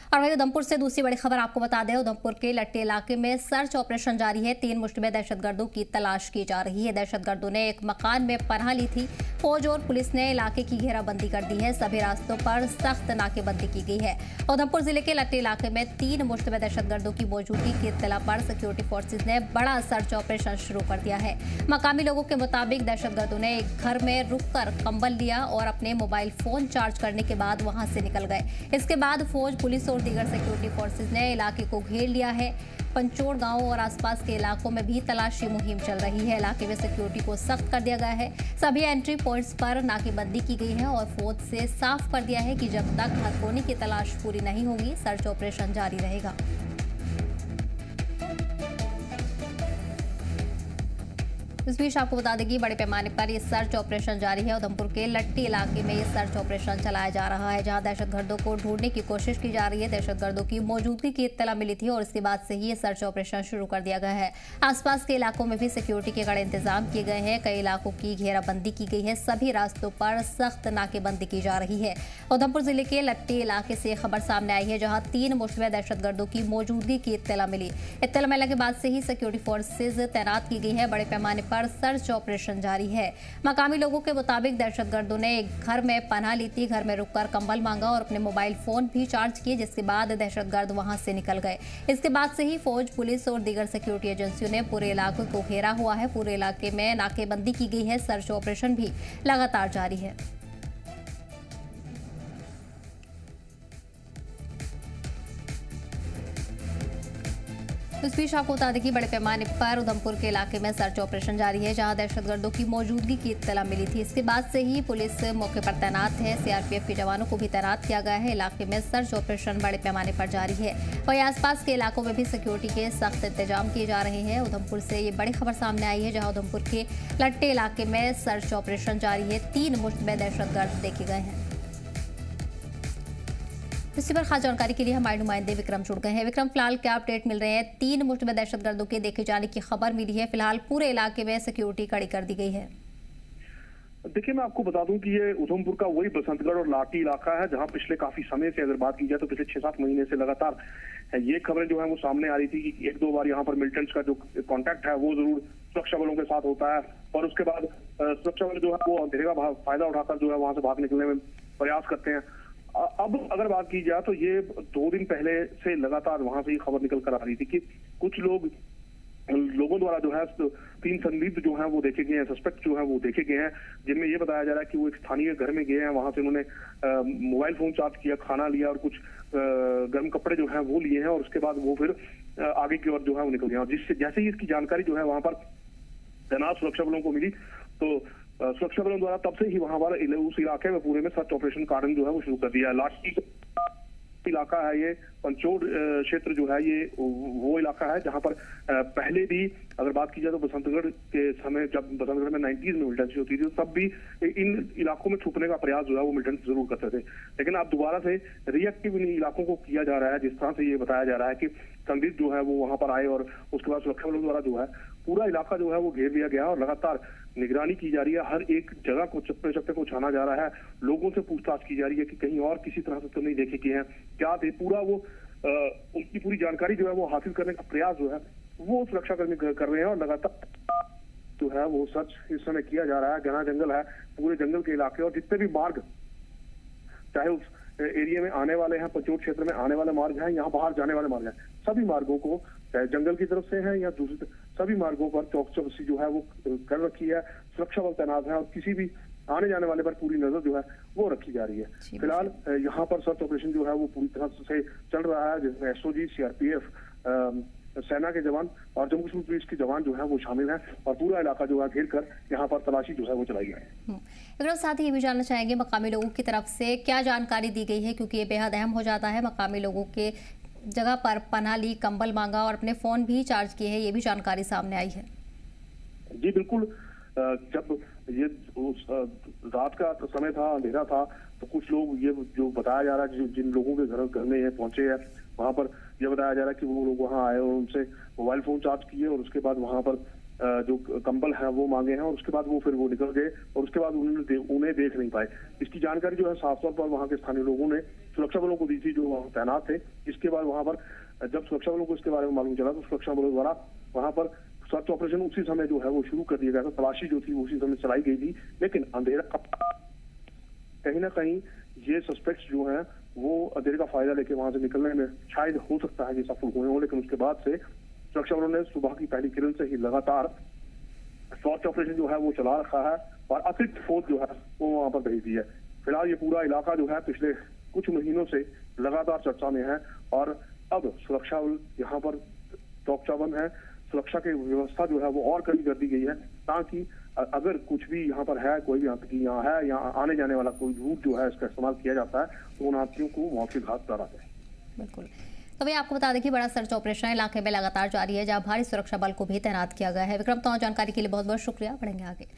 और वहीं उधमपुर से दूसरी बड़ी खबर आपको बता दें, उधमपुर के लट्टी इलाके में सर्च ऑपरेशन जारी है। 3 मुश्तबे दहशतगर्दों की तलाश की जा रही है। दहशतगर्दों ने एक मकान में पनाह ली थी। फौज और पुलिस ने इलाके की घेराबंदी कर दी है। सभी रास्तों पर सख्त नाकेबंदी की गई है। उधमपुर जिले के लट्टी इलाके में 3 मुश्तबे दहशतगर्दों की मौजूदगी की इत्तला पर सिक्योरिटी फोर्सेज ने बड़ा सर्च ऑपरेशन शुरू कर दिया है। मकामी लोगों के मुताबिक दहशतगर्दों ने एक घर में रुककर कंबल लिया और अपने मोबाइल फोन चार्ज करने के बाद वहां से निकल गए। इसके बाद फौज, पुलिस और दीगर सिक्योरिटी फोर्सेज ने इलाके को घेर लिया है। पंचोड़ गांव और आसपास के इलाकों में भी तलाशी मुहिम चल रही है। इलाके में सिक्योरिटी को सख्त कर दिया गया है। सभी एंट्री पॉइंट्स पर नाकेबंदी की गई है और फौज से साफ कर दिया है कि जब तक हर कोने की तलाश पूरी नहीं होगी, सर्च ऑपरेशन जारी रहेगा। इस बीच आपको बता दें कि बड़े पैमाने पर ये सर्च ऑपरेशन जारी है। उधमपुर के लट्टी इलाके में ये सर्च ऑपरेशन चलाया जा रहा है, जहां दहशतगर्दों को ढूंढने की कोशिश की जा रही है। दहशतगर्दों की मौजूदगी की इत्तला मिली थी और इसके बाद से ही ये सर्च ऑपरेशन शुरू कर दिया गया है। आसपास के इलाकों में भी सिक्योरिटी के कड़े इंतजाम किए गए हैं। कई इलाकों की घेराबंदी की गई है। सभी रास्तों पर सख्त नाकेबंदी की जा रही है। उधमपुर जिले के लट्टी इलाके से खबर सामने आई है, जहां 3 मुश्तबे दहशतगर्दों की मौजूदगी की इत्तला मिली। इत्तला मिलने के बाद से ही सिक्योरिटी फोर्सेज तैनात की गई है। बड़े पैमाने पर सर्च ऑपरेशन जारी है। मकामी लोगों के मुताबिक दहशतगर्दों ने एक घर में पनाह ली थी। घर में रुककर कंबल मांगा और अपने मोबाइल फोन भी चार्ज किए, जिसके बाद दहशतगर्द वहां से निकल गए। इसके बाद से ही फौज, पुलिस और दीगर सिक्योरिटी एजेंसियों ने पूरे इलाके को घेरा हुआ है। पूरे इलाके में नाकेबंदी की गई है। सर्च ऑपरेशन भी लगातार जारी है। इस बीच आपको बता दें कि बड़े पैमाने पर उधमपुर के इलाके में सर्च ऑपरेशन जारी है, जहां दहशतगर्दों की मौजूदगी की इत्तला मिली थी। इसके बाद से ही पुलिस मौके पर तैनात है। सीआरपीएफ के जवानों को भी तैनात किया गया है। इलाके में सर्च ऑपरेशन बड़े पैमाने पर जारी है। वहीं आसपास के इलाकों में भी सिक्योरिटी के सख्त इंतजाम किए जा रहे हैं। उधमपुर से ये बड़ी खबर सामने आई है, जहाँ उधमपुर के लट्टे इलाके में सर्च ऑपरेशन जारी है। 3 मुश्तबे दहशतगर्द देखे गए हैं। इसी पर खास जानकारी के लिए हमारे नुमाइंदे विक्रम जुड़ गए हैं। विक्रम, फिलहाल क्या अपडेट मिल रहे हैं? 3 मुश्तबे दहशतगर्दों के देखे जाने की खबर मिली है। फिलहाल पूरे इलाके में सिक्योरिटी कड़ी कर दी गई है। देखिए, मैं आपको बता दूं कि ये उधमपुर का वही बसंतगढ़ और लाठी इलाका है, जहां पिछले काफी समय से अगर बात की जाए तो पिछले 6-7 महीने से लगातार ये खबरें जो है वो सामने आ रही थी कि 1-2 बार यहाँ पर मिलिटेंट्स का जो कांटेक्ट है वो जरूर सुरक्षा बलों के साथ होता है और उसके बाद सुरक्षा बल जो है वो अंधेरे का फायदा उठाकर जो है वहां से भाग निकलने में प्रयास करते हैं। अब अगर बात की जाए तो ये 2 दिन पहले से लगातार वहां से ये खबर निकल कर आ रही थी कि कुछ लोगों द्वारा जो है 3 संदिग्ध जो है वो देखे गए हैं, सस्पेक्ट जो है वो देखे गए हैं, जिनमें ये बताया जा रहा है कि वो एक स्थानीय घर में गए हैं। वहां से उन्होंने मोबाइल फोन चार्ज किया, खाना लिया और कुछ गर्म कपड़े जो है वो लिए हैं और उसके बाद वो फिर आगे की ओर जो है वो निकल गए। और जिससे जैसे ही इसकी जानकारी जो है वहां पर तैनात सुरक्षा बलों को मिली तो सुरक्षा बलों द्वारा तब से ही वहां पर उस इलाके में पूरे में सर्च ऑपरेशन कारण जो है वो शुरू कर दिया है। लाठी इलाका है ये, पंचोड़ क्षेत्र जो है ये वो इलाका है जहां पर पहले भी अगर बात की जाए तो बसंतगढ़ के समय, जब बसंतगढ़ में 90s में मिलिटेंसी होती थी तब भी इन इलाकों में छुपने का प्रयास जो है वो मिलिटेंट्स जरूर करते थे। लेकिन अब दोबारा से रिएक्टिव इन इलाकों को किया जा रहा है। जिस तरह से ये बताया जा रहा है कि संदिग्ध जो है वो वहां पर आए और उसके बाद सुरक्षा बलों द्वारा जो है पूरा इलाका जो है वो घेर लिया गया और लगातार निगरानी की जा रही है। हर एक जगह को चप्पे चप्पे को छाना जा रहा है। लोगों से पूछताछ की जा रही है कि कहीं और किसी तरह से तो नहीं देखे गए हैं, क्या थे, पूरा वो उनकी पूरी जानकारी जो है वो हासिल करने का प्रयास जो है वो सुरक्षा कर्मी कर रहे हैं। और लगातार जो है वो सर्च इस समय किया जा रहा है। घना जंगल है, पूरे जंगल के इलाके और जितने भी मार्ग चाहे उस एरिया में आने वाले हैं, पंचोट क्षेत्र में आने वाले मार्ग हैं, यहाँ बाहर जाने वाले मार्ग हैं, सभी मार्गों को चाहे जंगल की तरफ से हैं या दूसरी सभी मार्गों पर चौकसी जो है वो कर रखी है। सुरक्षा बल तैनात है और किसी भी आने जाने वाले पर पूरी नजर जो है वो रखी जा रही है। फिलहाल यहाँ पर सर्च ऑपरेशन जो है वो पूरी तरह से चल रहा है, जिसमें एसओजी, सीआरपीएफ, सेना के जवान और जम्मू कश्मीर पुलिस के जवान जो है वो शामिल हैं और पूरा इलाका जो है घेर कर यहाँ पर तलाशी जो है वो चलाई गई है। साथ ही ये भी जानना चाहेंगे मकामी लोगों की तरफ से क्या जानकारी दी गई है, क्योंकि ये बेहद अहम हो जाता है। मकामी लोगों के जगह पर पनाह ली, कंबल मांगा और अपने फोन भी चार्ज किए हैं, ये भी जानकारी सामने आई है। जी बिल्कुल, जब ये रात का समय था, अंधेरा था, तो कुछ लोग ये जो बताया जा रहा है जिन लोगों के घर में ये पहुंचे हैं वहां पर यह बताया जा रहा है कि वो लोग वहां आए और उनसे मोबाइल फोन चार्ज किए और उसके बाद वहां पर जो कंबल है वो मांगे हैं और उसके बाद वो फिर वो निकल गए और उसके बाद उन्हें देख नहीं पाए। इसकी जानकारी जो है साफ तौर पर वहां के स्थानीय लोगों ने सुरक्षा बलों को दी थी जो वहाँ तैनात थे। इसके बाद वहां पर जब सुरक्षा बलों को इसके बारे में मालूम चला तो सुरक्षा बलों द्वारा वहां पर सर्च ऑपरेशन उसी समय जो है वो शुरू कर दिया गया था। तलाशी जो थी वो उसी समय चलाई गई थी, लेकिन अंधेरा कहीं ना कहीं ये सस्पेक्ट्स जो हैं वो अंधेरे का फायदा लेके वहां से निकलने में शायद हो सकता है कि सफल हुए हों। लेकिन उसके बाद से सुरक्षा बलों ने सुबह की पहली किरण से ही लगातार सर्च ऑपरेशन जो है वो चला रखा है और अतिरिक्त फोर्स जो है वो वहां पर भेज दी है। फिलहाल ये पूरा इलाका जो है पिछले कुछ महीनों से लगातार चर्चा में है और अब सुरक्षा बल यहाँ पर चौकचाबंद है। सुरक्षा की व्यवस्था जो है वो और कड़ी कर दी गई है ताकि अगर कुछ भी यहाँ पर है, कोई भी आतंकी यहाँ है या आने जाने वाला कोई रूट जो है इसका इस्तेमाल किया जाता है तो उन आतंकियों को मौत की घात उतारा जाए। बिल्कुल। तो वही आपको बता दें कि बड़ा सर्च ऑपरेशन इलाके में लगातार जारी है, जहां भारी सुरक्षा बल को भी तैनात किया गया है। विक्रम, तो जानकारी के लिए बहुत बहुत शुक्रिया। बढ़ेंगे आगे।